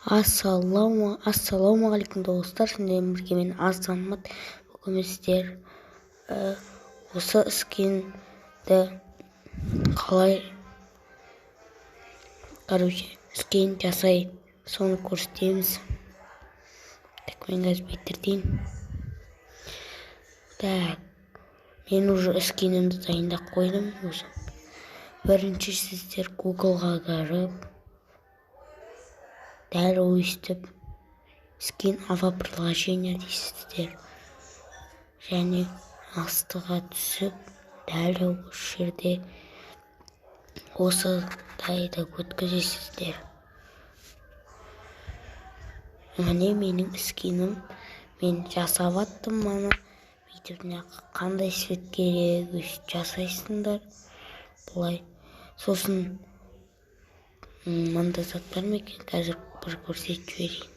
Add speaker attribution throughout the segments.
Speaker 1: Ассалаумағалейкум достар, сіздермен бірге мен Азамат. Бүгін сіздер осы скинді қалай скин жасай, соны көрсетеміз. Так, мен қазір бітірдейін. Так, мен уже скинімді дайындап қойдым. Бірінші сіздер Google-ға кіріп, дәл өйстіп скин приложение дейсіздер, және астыға түсіп, дәл осы жерде осындайды өткізесіздер. Міне менің скинім, мен жасап аттым. Мана бүйтіп қандай свет керек жасайсыңдар. Бұлай сосын мында заттар ма екен, қазір бір көрсетіп жіберейін.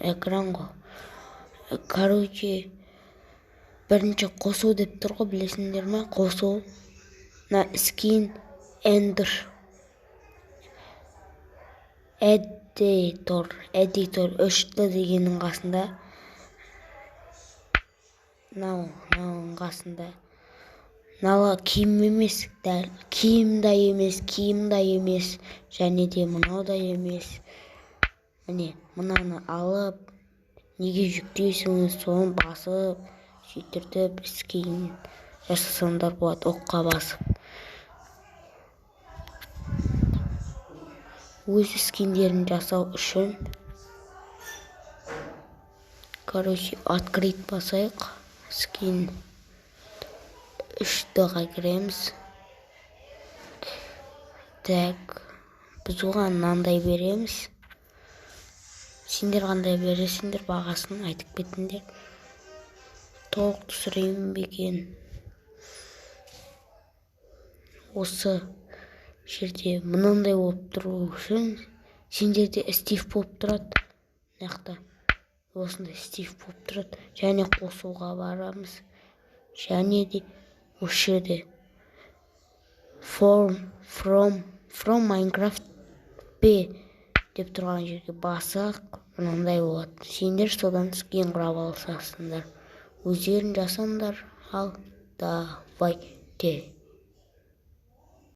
Speaker 1: Экран ғой. Короче, бірінші қосу деп тұр ғой, білесіңдер ме? Қосу. Скин Editor 3-ті дегеннің қасында. Мынауның қасында. Мынау киім емес, дәл киім да емес, және де мынау да емес. Міне, мынаны алып, неге жүктейсіңіз, соны басып, сөйтіртіп скин жасасаңдар болады, оққа басып. Өз скиндерін жасау үшін открыть басайық. Скин 3-ға кіреміз. Так, біз оған мынандай береміз. Сендер қандай бересіңдер, бағасын айтып кетіңдер. Толық түсірейін бекен. Осы жерде мынандай болып тұру үшін сендерде Стив болып тұрады. Мынақта осындай Стив болып тұрады. Және қосуға барамыз. Және де осы жерде from Minecraft P деп тұрған жерге басақ, мынандай болады. Сендер содан скин құрап аласыңдар. Өздерін жасаңдар. Ал давайте.